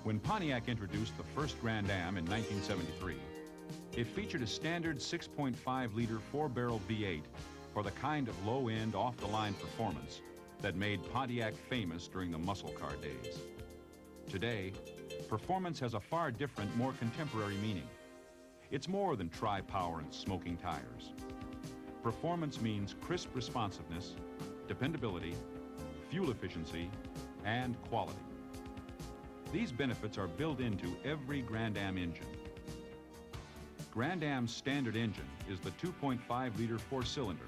When Pontiac introduced the first Grand Am in 1973, it featured a standard 6.5-liter 4-barrel V8 for the kind of low-end, off-the-line performance that made Pontiac famous during the muscle car days. Today, performance has a far different, more contemporary meaning. It's more than tri-power and smoking tires. Performance means crisp responsiveness, dependability, fuel efficiency, and quality. These benefits are built into every Grand Am engine. Grand Am's standard engine is the 2.5-liter 4-cylinder.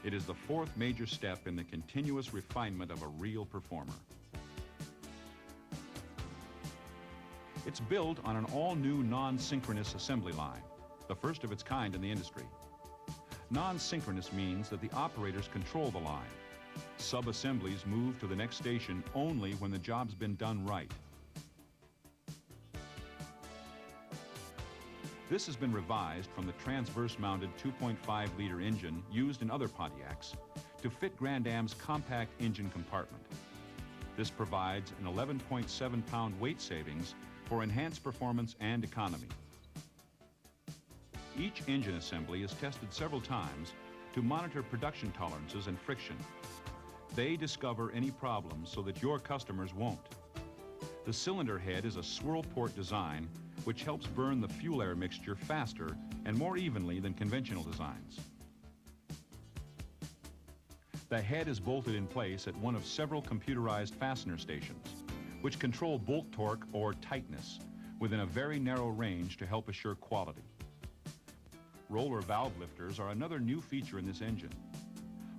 It is the fourth major step in the continuous refinement of a real performer. It's built on an all-new non-synchronous assembly line, the first of its kind in the industry. Non-synchronous means that the operators control the line. Sub-assemblies move to the next station only when the job's been done right. This has been revised from the transverse-mounted 2.5-liter engine used in other Pontiacs to fit Grand Am's compact engine compartment. This provides an 11.7-pound weight savings for enhanced performance and economy. Each engine assembly is tested several times to monitor production tolerances and friction. They discover any problems so that your customers won't. The cylinder head is a swirl port design which helps burn the fuel air mixture faster and more evenly than conventional designs. The head is bolted in place at one of several computerized fastener stations, which control bolt torque or tightness within a very narrow range to help assure quality. Roller valve lifters are another new feature in this engine.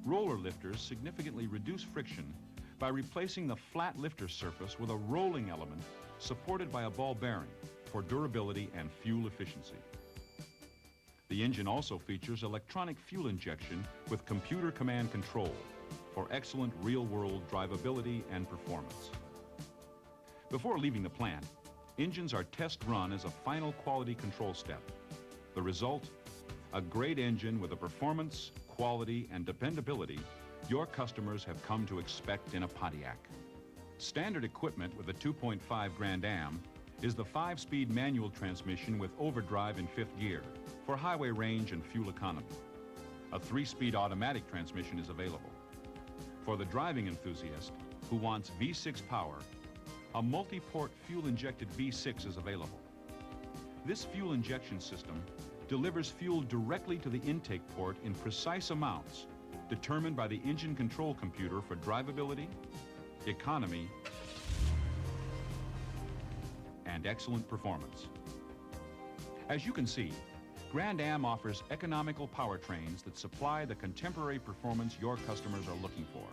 Roller lifters significantly reduce friction by replacing the flat lifter surface with a rolling element supported by a ball bearing for durability and fuel efficiency. The engine also features electronic fuel injection with computer command control for excellent real-world drivability and performance. Before leaving the plant, engines are test run as a final quality control step. The result? A great engine with the performance, quality, and dependability your customers have come to expect in a Pontiac. Standard equipment with the 2.5 Grand Am is the 5-speed manual transmission with overdrive in 5th gear for highway range and fuel economy. A 3-speed automatic transmission is available. For the driving enthusiast who wants V6 power, a multi-port fuel-injected V6 is available. This fuel injection system delivers fuel directly to the intake port in precise amounts determined by the engine control computer for drivability, economy, and excellent performance. As you can see, Grand Am offers economical powertrains that supply the contemporary performance your customers are looking for.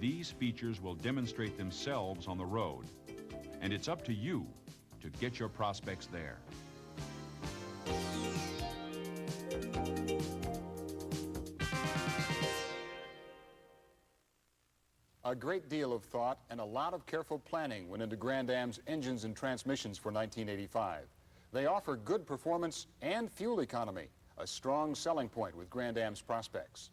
These features will demonstrate themselves on the road, and it's up to you to get your prospects there. A great deal of thought and a lot of careful planning went into Grand Am's engines and transmissions for 1985. They offer good performance and fuel economy, a strong selling point with Grand Am's prospects.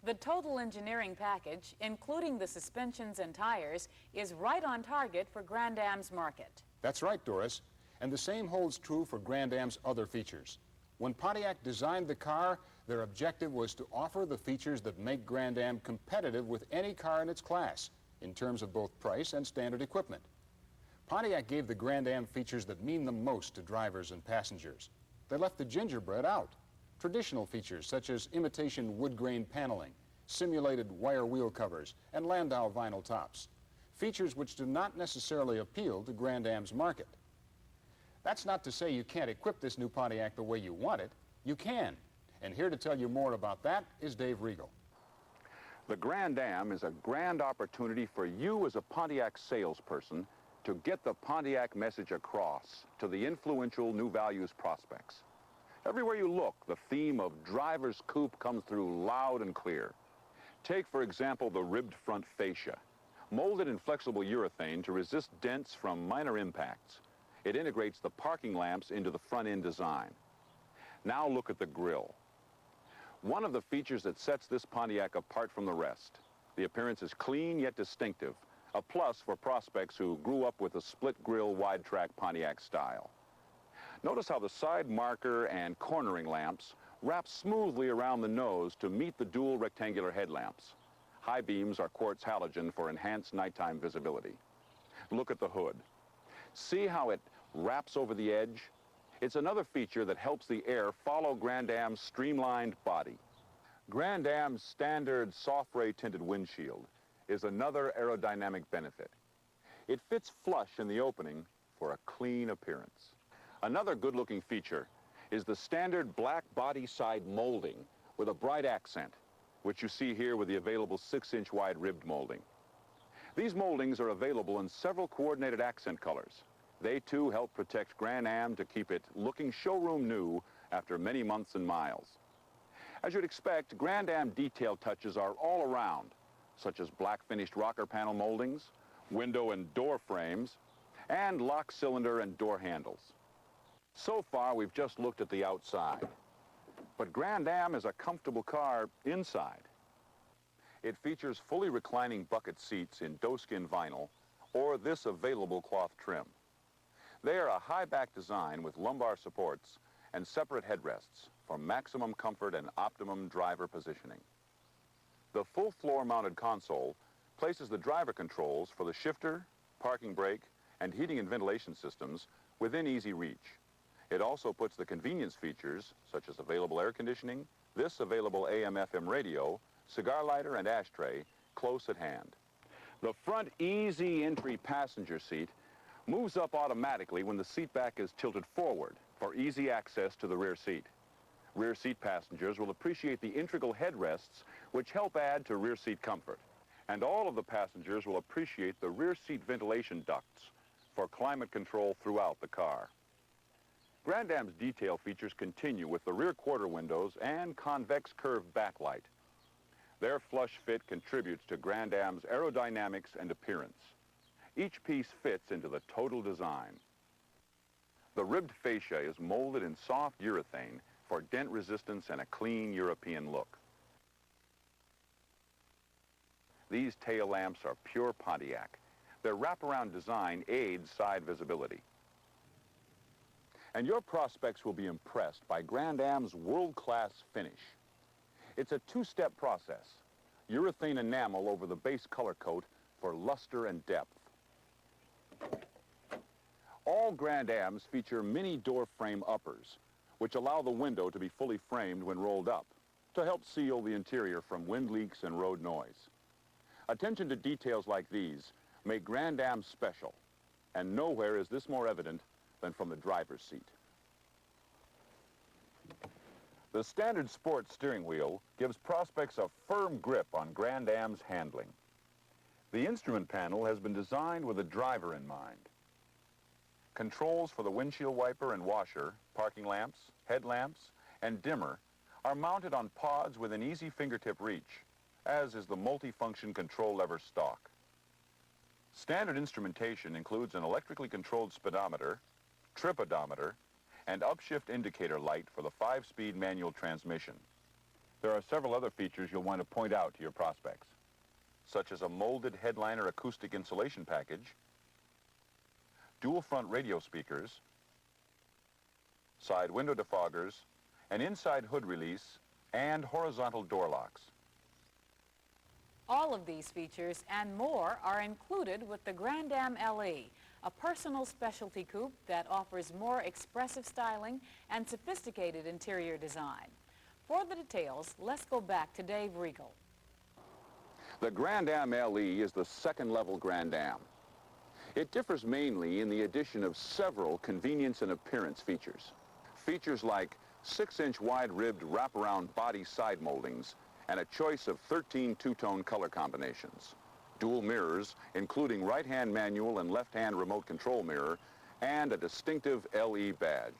The total engineering package, including the suspensions and tires, is right on target for Grand Am's market. That's right, Doris. And the same holds true for Grand Am's other features. When Pontiac designed the car, their objective was to offer the features that make Grand Am competitive with any car in its class in terms of both price and standard equipment. Pontiac gave the Grand Am features that mean the most to drivers and passengers. They left the gingerbread out. Traditional features such as imitation wood grain paneling, simulated wire wheel covers, and Landau vinyl tops. Features which do not necessarily appeal to Grand Am's market. That's not to say you can't equip this new Pontiac the way you want it. You can. And here to tell you more about that is Dave Regal. The Grand Am is a grand opportunity for you as a Pontiac salesperson to get the Pontiac message across to the influential New Values prospects. Everywhere you look, the theme of driver's coupe comes through loud and clear. Take, for example, the ribbed front fascia. Molded in flexible urethane to resist dents from minor impacts, it integrates the parking lamps into the front end design. Now look at the grille. One of the features that sets this Pontiac apart from the rest. The appearance is clean yet distinctive, a plus for prospects who grew up with the split-grille wide-track Pontiac style. Notice how the side marker and cornering lamps wrap smoothly around the nose to meet the dual rectangular headlamps. High beams are quartz halogen for enhanced nighttime visibility. Look at the hood. See how it wraps over the edge? It's another feature that helps the air follow Grand Am's streamlined body. Grand Am's standard soft ray tinted windshield is another aerodynamic benefit. It fits flush in the opening for a clean appearance. Another good-looking feature is the standard black body side molding with a bright accent, which you see here with the available 6-inch wide ribbed molding. These moldings are available in several coordinated accent colors. They too help protect Grand Am to keep it looking showroom new after many months and miles. As you'd expect, Grand Am detail touches are all around, such as black finished rocker panel moldings, window and door frames, and lock cylinder and door handles. So far, we've just looked at the outside. But Grand Am is a comfortable car inside. It features fully reclining bucket seats in doeskin vinyl or this available cloth trim. They are a high-back design with lumbar supports and separate headrests for maximum comfort and optimum driver positioning. The full floor-mounted console places the driver controls for the shifter, parking brake, and heating and ventilation systems within easy reach. It also puts the convenience features, such as available air conditioning, this available AM/FM radio, cigar lighter, and ashtray, close at hand. The front easy entry passenger seat moves up automatically when the seat back is tilted forward for easy access to the rear seat. Rear seat passengers will appreciate the integral headrests which help add to rear seat comfort. And all of the passengers will appreciate the rear seat ventilation ducts for climate control throughout the car. Grand Am's detail features continue with the rear quarter windows and convex curved backlight. Their flush fit contributes to Grand Am's aerodynamics and appearance. Each piece fits into the total design. The ribbed fascia is molded in soft urethane for dent resistance and a clean European look. These tail lamps are pure Pontiac. Their wraparound design aids side visibility. And your prospects will be impressed by Grand Am's world-class finish. It's a two-step process. Urethane enamel over the base color coat for luster and depth. All Grand Ams feature mini door frame uppers, which allow the window to be fully framed when rolled up, to help seal the interior from wind leaks and road noise. Attention to details like these make Grand Am special, and nowhere is this more evident than from the driver's seat. The standard sport steering wheel gives prospects a firm grip on Grand Am's handling. The instrument panel has been designed with the driver in mind. Controls for the windshield wiper and washer, parking lamps, headlamps, and dimmer are mounted on pods within easy fingertip reach, as is the multi-function control lever stalk. Standard instrumentation includes an electrically controlled speedometer, trip odometer, and upshift indicator light for the 5-speed manual transmission. There are several other features you'll want to point out to your prospects, such as a molded headliner acoustic insulation package, dual front radio speakers, side window defoggers, an inside hood release, and horizontal door locks. All of these features and more are included with the Grand Am LE, a personal specialty coupe that offers more expressive styling and sophisticated interior design. For the details, let's go back to Dave Regal. The Grand Am LE is the second-level Grand Am. It differs mainly in the addition of several convenience and appearance features. Features like 6-inch wide-ribbed wraparound body side moldings and a choice of 13 two-tone color combinations. Dual mirrors, including right-hand manual and left-hand remote control mirror, and a distinctive LE badge.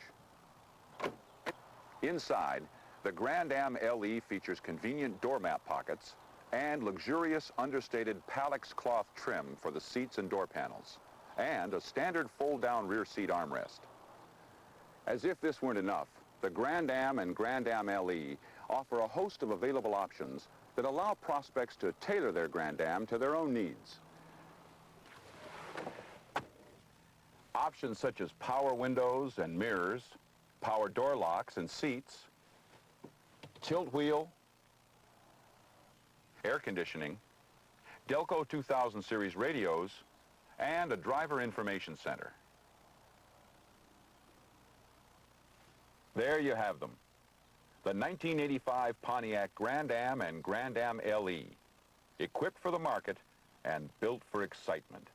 Inside, the Grand Am LE features convenient door mat pockets and luxurious understated Palex cloth trim for the seats and door panels, and a standard fold-down rear seat armrest. As if this weren't enough, the Grand Am and Grand Am LE offer a host of available options that allow prospects to tailor their Grand Am to their own needs. Options such as power windows and mirrors, power door locks and seats, tilt wheel, air conditioning, Delco 2000 series radios, and a driver information center. There you have them, the 1985 Pontiac Grand Am and Grand Am LE, equipped for the market and built for excitement.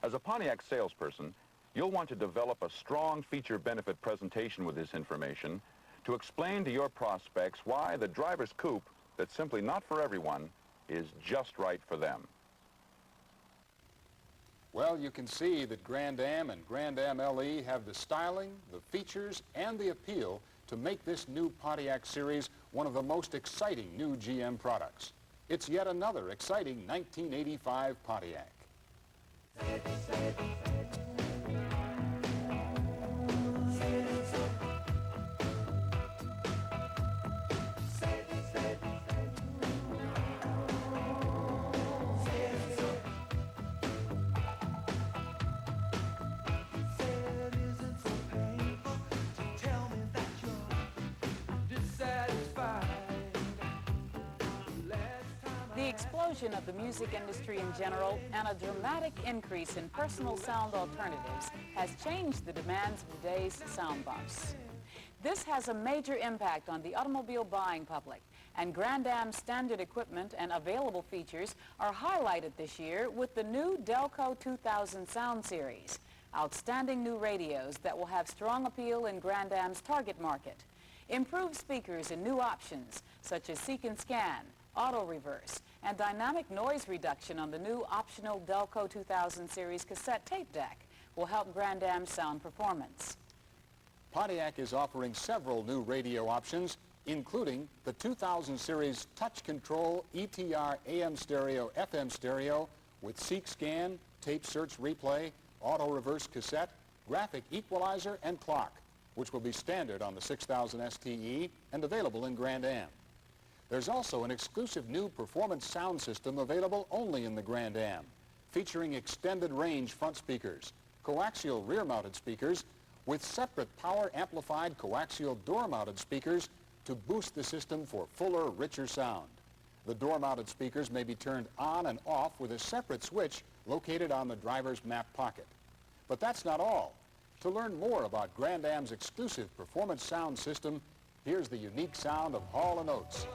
As a Pontiac salesperson, you'll want to develop a strong feature-benefit presentation with this information to explain to your prospects why the driver's coupe that's simply not for everyone is just right for them. Well, you can see that Grand Am and Grand Am LE have the styling, the features, and the appeal to make this new Pontiac series one of the most exciting new GM products. It's yet another exciting 1985 Pontiac. The explosion of the music industry in general and a dramatic increase in personal sound alternatives has changed the demands of today's sound buffs. This has a major impact on the automobile buying public, and Grand Am's standard equipment and available features are highlighted this year with the new Delco 2000 sound series, outstanding new radios that will have strong appeal in Grand Am's target market, improved speakers and new options such as seek and scan, auto reverse, and dynamic noise reduction on the new optional Delco 2000 series cassette tape deck will help Grand Am's sound performance. Pontiac is offering several new radio options, including the 2000 series touch control ETR AM stereo, FM stereo with seek scan, tape search replay, auto reverse cassette, graphic equalizer, and clock, which will be standard on the 6000 STE and available in Grand Am. There's also an exclusive new performance sound system available only in the Grand Am, featuring extended range front speakers, coaxial rear-mounted speakers, with separate power amplified coaxial door-mounted speakers to boost the system for fuller, richer sound. The door-mounted speakers may be turned on and off with a separate switch located on the driver's map pocket. But that's not all. To learn more about Grand Am's exclusive performance sound system, here's the unique sound of Hall & Oates.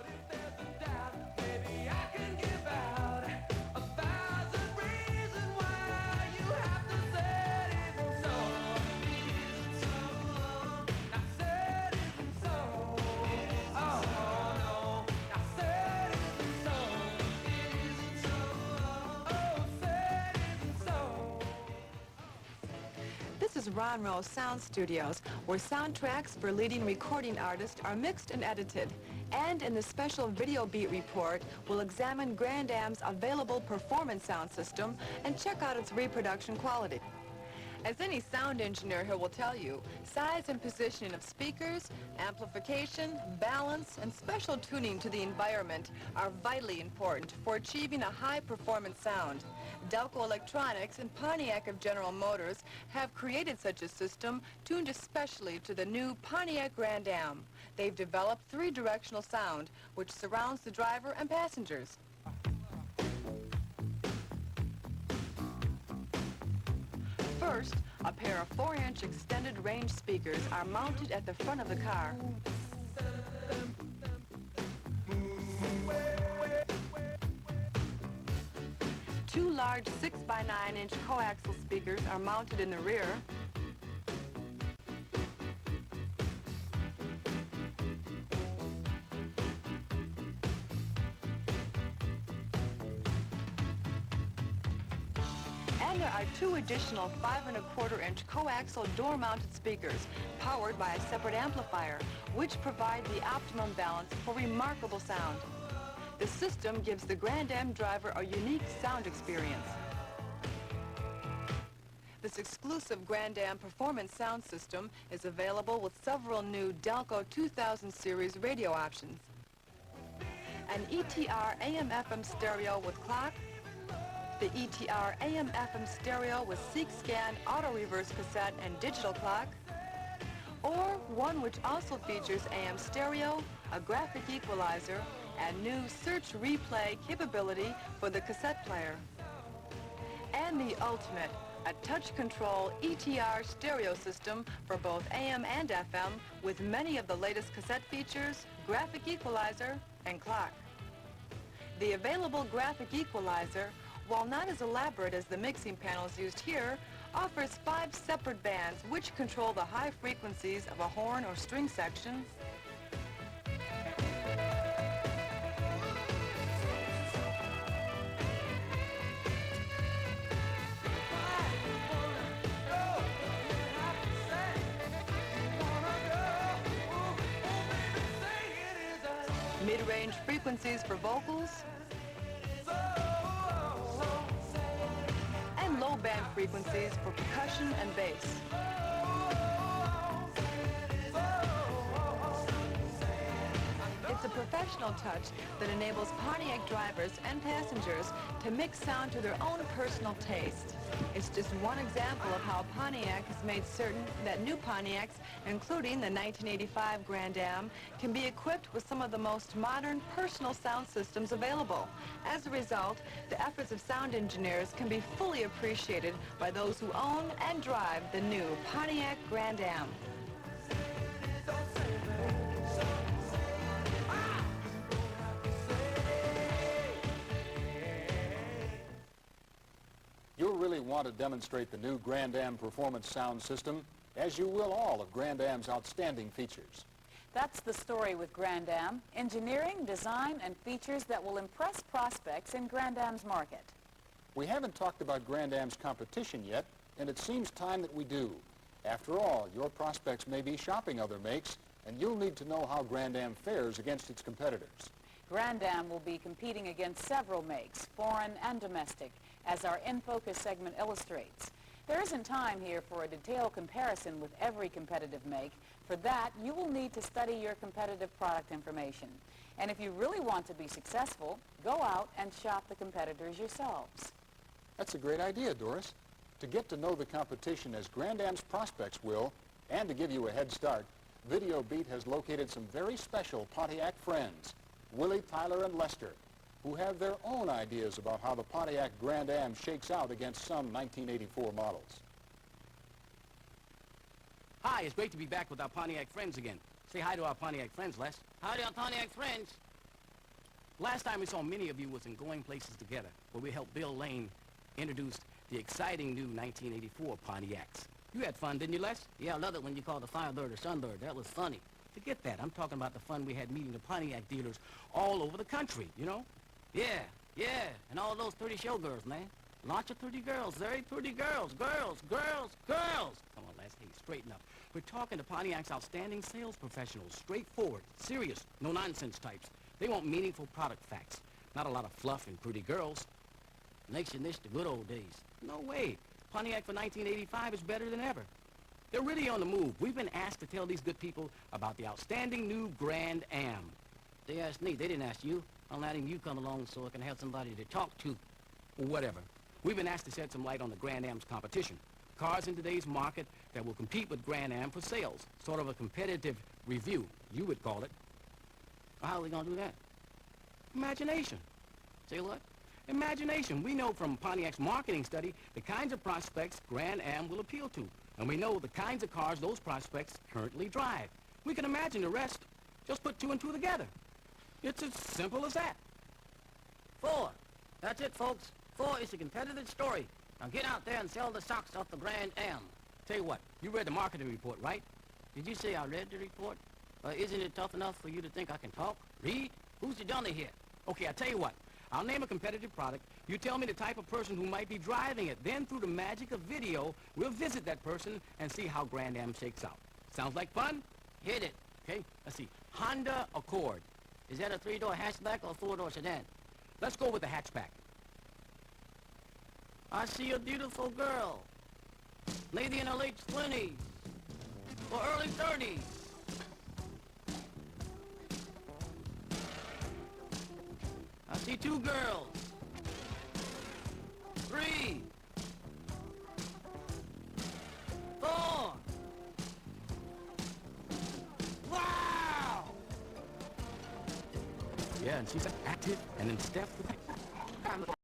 This is Ronroe Sound Studios, where soundtracks for leading recording artists are mixed and edited. And in the special Video Beat report, we'll examine Grand Am's available performance sound system and check out its reproduction quality. As any sound engineer here will tell you, size and positioning of speakers, amplification, balance, and special tuning to the environment are vitally important for achieving a high-performance sound. Delco Electronics and Pontiac of General Motors have created such a system tuned especially to the new Pontiac Grand Am. They've developed three-directional sound, which surrounds the driver and passengers. First, a pair of 4-inch extended range speakers are mounted at the front of the car. Two large 6x9-inch coaxial speakers are mounted in the rear. And there are two additional 5¼ inch coaxial door-mounted speakers powered by a separate amplifier, which provide the optimum balance for remarkable sound. The system gives the Grand Am driver a unique sound experience. This exclusive Grand Am performance sound system is available with several new Delco 2000 series radio options. An ETR AM/FM stereo with clock, the ETR AM/FM stereo with seek-scan, auto-reverse cassette, and digital clock, or one which also features AM stereo, a graphic equalizer, and new search replay capability for the cassette player. And the ultimate, a touch control ETR stereo system for both AM and FM with many of the latest cassette features, graphic equalizer, and clock. The available graphic equalizer, while not as elaborate as the mixing panels used here, offers 5 separate bands which control the high frequencies of a horn or string section, mid-range frequencies for vocals, and low-band frequencies for percussion and bass. It's a professional touch that enables Pontiac drivers and passengers to mix sound to their own personal taste. It's just one example of how Pontiac has made certain that new Pontiacs, including the 1985 Grand Am, can be equipped with some of the most modern personal sound systems available. As a result, the efforts of sound engineers can be fully appreciated by those who own and drive the new Pontiac Grand Am. You'll really want to demonstrate the new Grand Am Performance Sound System, as you will all of Grand Am's outstanding features. That's the story with Grand Am: engineering, design, and features that will impress prospects in Grand Am's market. We haven't talked about Grand Am's competition yet, and it seems time that we do. After all, your prospects may be shopping other makes, and you'll need to know how Grand Am fares against its competitors. Grand Am will be competing against several makes, foreign and domestic, as our In Focus segment illustrates. There isn't time here for a detailed comparison with every competitive make. For that, you will need to study your competitive product information. And if you really want to be successful, go out and shop the competitors yourselves. That's a great idea, Doris. To get to know the competition as Grand Am's prospects will, and to give you a head start, Video Beat has located some very special Pontiac friends, Willie, Tyler, and Lester, who have their own ideas about how the Pontiac Grand Am shakes out against some 1984 models. Hi, it's great to be back with our Pontiac friends again. Say hi to our Pontiac friends, Les. Howdy, our Pontiac friends. Last time we saw many of you was in Going Places Together, where we helped Bill Lane introduce the exciting new 1984 Pontiacs. You had fun, didn't you, Les? Yeah, I loved it when you called the Firebird or Sunbird. That was funny. Forget that. I'm talking about the fun we had meeting the Pontiac dealers all over the country, you know? Yeah, and all those pretty showgirls, man. Lots of pretty girls, very pretty girls. Girls! Come on, Les, hey, straighten up. We're talking to Pontiac's outstanding sales professionals, straightforward, serious, no-nonsense types. They want meaningful product facts, not a lot of fluff and pretty girls. Makes you miss the good old days. No way. Pontiac for 1985 is better than ever. They're really on the move. We've been asked to tell these good people about the outstanding new Grand Am. They asked me. They didn't ask you. I'm letting you come along so I can have somebody to talk to. Or whatever. We've been asked to shed some light on the Grand Am's competition. Cars in today's market that will compete with Grand Am for sales. Sort of a competitive review, you would call it. Well, how are we going to do that? Imagination. Say what? Imagination. We know from Pontiac's marketing study the kinds of prospects Grand Am will appeal to. And we know the kinds of cars those prospects currently drive. We can imagine the rest. Just put 2 and 2 together. It's as simple as that. 4. That's it, folks. 4 is a competitive story. Now get out there and sell the socks off the Grand Am. Tell you what, you read the marketing report, right? Did you say I read the report? Isn't it tough enough for you to think I can talk? Read? Who's the dummy here? Okay, I'll tell you what. I'll name a competitive product. You tell me the type of person who might be driving it. Then, through the magic of video, we'll visit that person and see how Grand Am shakes out. Sounds like fun? Hit it. Okay, let's see. Honda Accord. Is that a 3-door hatchback or a 4-door sedan? Let's go with the hatchback. I see a beautiful girl. Maybe in her late 20s or early 30s. I see 2 girls. 3, 4. Wow! Yeah, and she's active and in step with